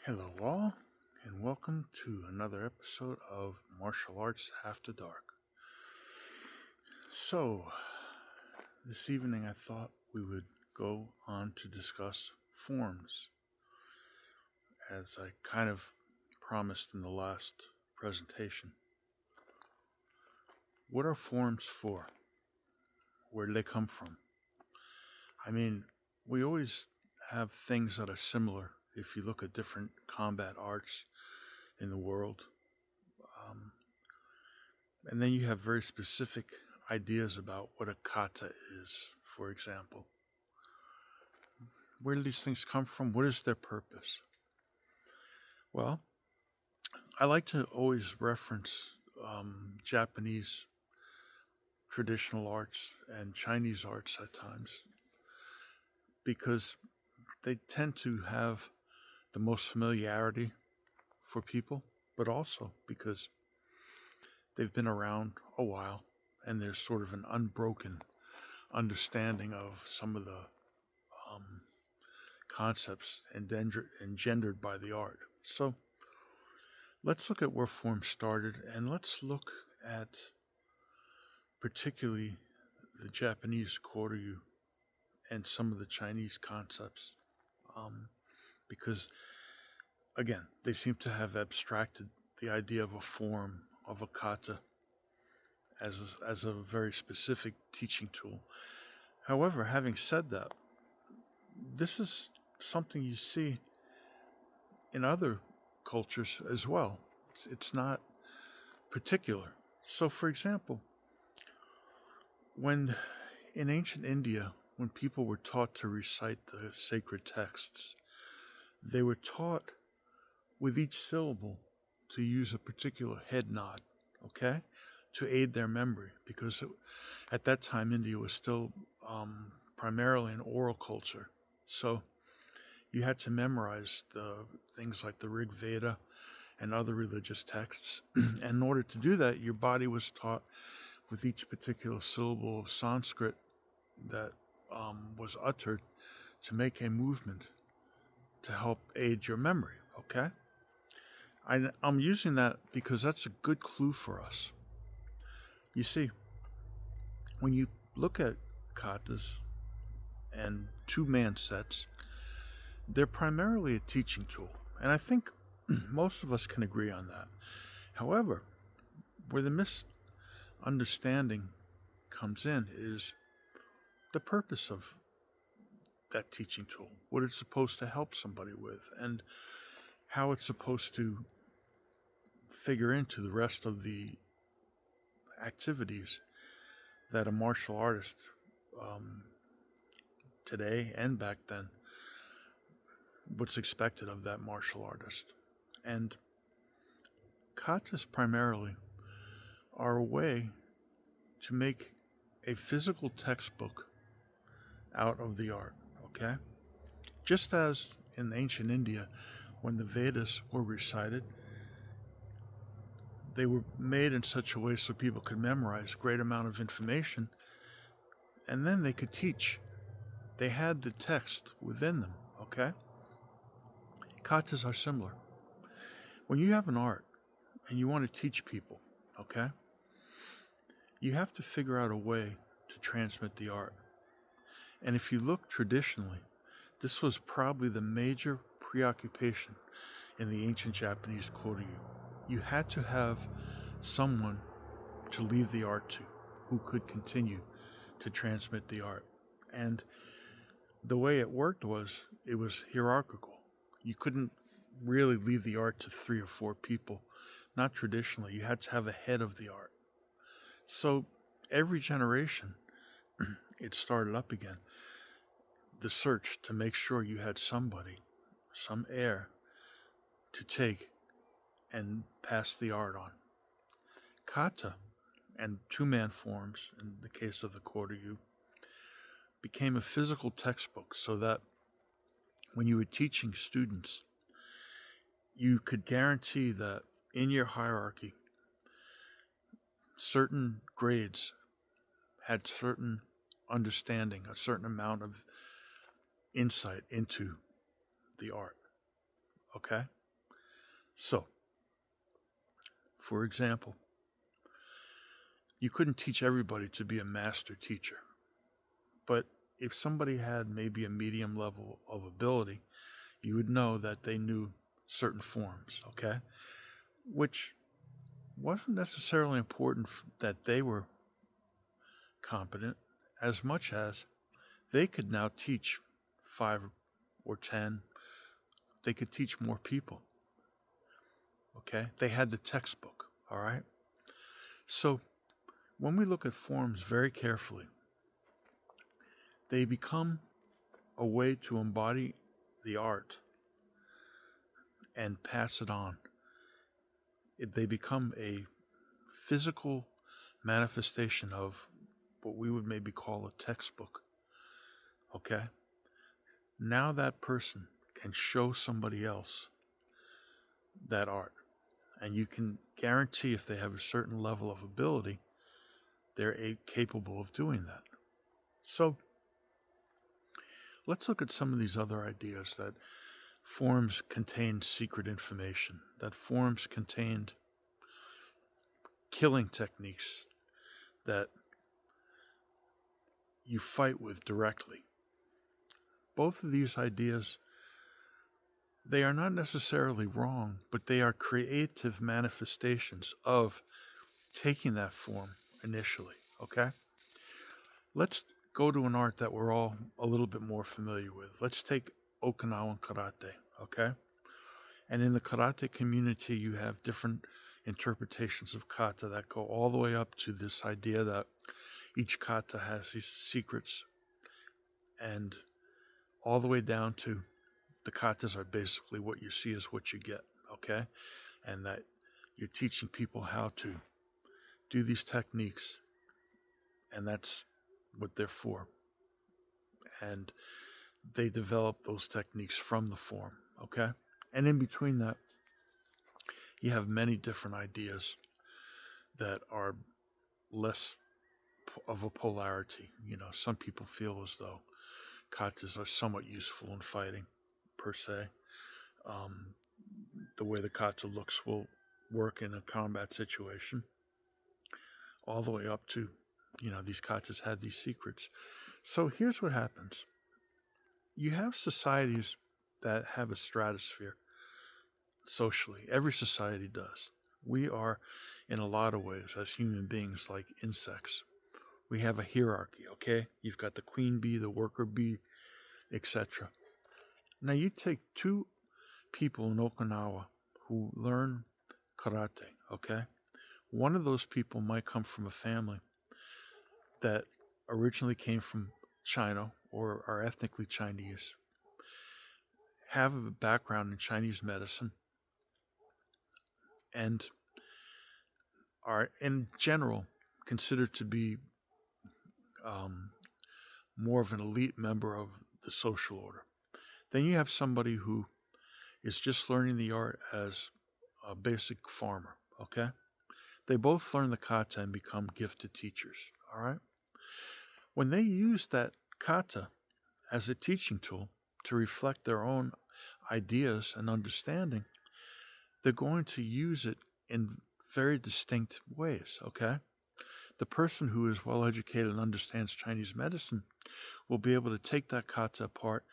Hello, all, and welcome to another episode of Martial Arts After Dark. So, this evening I thought we would go on to discuss forms, as I kind of promised in the last presentation. What are forms for? Where do they come from? I mean, we always have things that are similar if you look at different combat arts in the world. And then you have very specific ideas about what a kata is, for example. Where do these things come from? What is their purpose? Well, I like to always reference Japanese traditional arts and Chinese arts at times because they tend to have the most familiarity for people, but also because they've been around a while and there's sort of an unbroken understanding of some of the concepts engendered by the art. So let's look at where form started, and let's look at particularly the Japanese koryu and some of the Chinese concepts, because again, they seem to have abstracted the idea of a form of a kata as a very specific teaching tool. However, having said that, this is something you see in other cultures as well. It's not particular. So, for example, when in ancient India, when people were taught to recite the sacred texts, they were taught with each syllable to use a particular head nod, okay, to aid their memory, because at that time India was still primarily an oral culture. So you had to memorize the things like the Rig Veda and other religious texts. And in order to do that, your body was taught with each particular syllable of Sanskrit that was uttered to make a movement to help aid your memory, okay? I'm using that because that's a good clue for us. You see, when you look at katas and two-man sets, they're primarily a teaching tool, and I think most of us can agree on that. However, where the misunderstanding comes in is the purpose of that teaching tool, what it's supposed to help somebody with, and how it's supposed to figure into the rest of the activities that a martial artist today and back then, what's expected of that martial artist. And katas primarily are a way to make a physical textbook out of the art, okay? Just as in ancient India, when the Vedas were recited, they were made in such a way so people could memorize a great amount of information, and then they could teach. They had the text within them, okay? Katas are similar. When you have an art and you want to teach people, okay, you have to figure out a way to transmit the art. And if you look traditionally, this was probably the major preoccupation in the ancient Japanese koryu. You had to have someone to leave the art to, who could continue to transmit the art. And the way it worked was, it was hierarchical. You couldn't really leave the art to 3 or 4 people. Not traditionally. You had to have a head of the art. So every generation, it started up again. The search to make sure you had somebody, some heir, to take and pass the art on. Kata and two-man forms, in the case of the koryu, became a physical textbook so that when you were teaching students, you could guarantee that in your hierarchy, certain grades had certain understanding, a certain amount of insight into the art, okay? So, for example, you couldn't teach everybody to be a master teacher, but if somebody had maybe a medium level of ability, you would know that they knew certain forms, okay? Which wasn't necessarily important that they were competent as much as they could now teach 5 or 10. They could teach more people, okay? They had the textbook, all right? So when we look at forms very carefully, they become a way to embody the art and pass it on. They become a physical manifestation of what we would maybe call a textbook. Okay? Now that person can show somebody else that art. And you can guarantee if they have a certain level of ability, they're capable of doing that. So let's look at some of these other ideas that forms contained secret information, that forms contained killing techniques that you fight with directly. Both of these ideas, they are not necessarily wrong, but they are creative manifestations of taking that form initially, okay? Let's go to an art that we're all a little bit more familiar with. Let's take Okinawan karate, okay? And in the karate community, you have different interpretations of kata that go all the way up to this idea that each kata has these secrets, and all the way down to the katas are basically what you see is what you get, okay? And that you're teaching people how to do these techniques, and that's what they're for. And they develop those techniques from the form, okay? And in between that, you have many different ideas that are less of a polarity. You know, some people feel as though katas are somewhat useful in fighting, per se. The way the kata looks will work in a combat situation, all the way up to, you know, these katas had these secrets. So here's what happens. You have societies that have a stratosphere socially. Every society does. We are, in a lot of ways, as human beings, like insects. We have a hierarchy, okay? You've got the queen bee, the worker bee, etc. Now you take two people in Okinawa who learn karate, okay? One of those people might come from a family that originally came from China or are ethnically Chinese, have a background in Chinese medicine, and are in general considered to be more of an elite member of the social order. Then you have somebody who is just learning the art as a basic farmer, okay? They both learn the kata and become gifted teachers, all right? When they use that kata as a teaching tool to reflect their own ideas and understanding, they're going to use it in very distinct ways, okay? The person who is well educated and understands Chinese medicine will be able to take that kata apart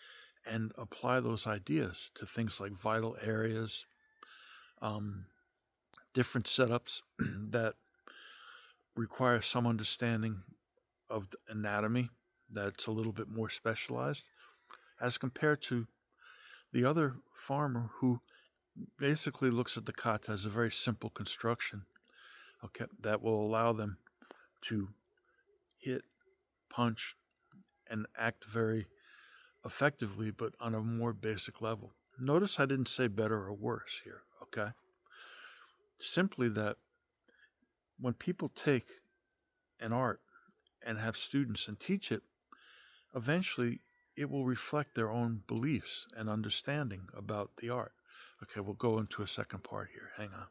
and apply those ideas to things like vital areas, different setups that require some understanding of anatomy that's a little bit more specialized, as compared to the other farmer who basically looks at the kata as a very simple construction, okay, that will allow them to hit, punch, and act very effectively, but on a more basic level. Notice I didn't say better or worse here, okay? Simply that when people take an art and have students and teach it, eventually it will reflect their own beliefs and understanding about the art. Okay, we'll go into a second part here. Hang on.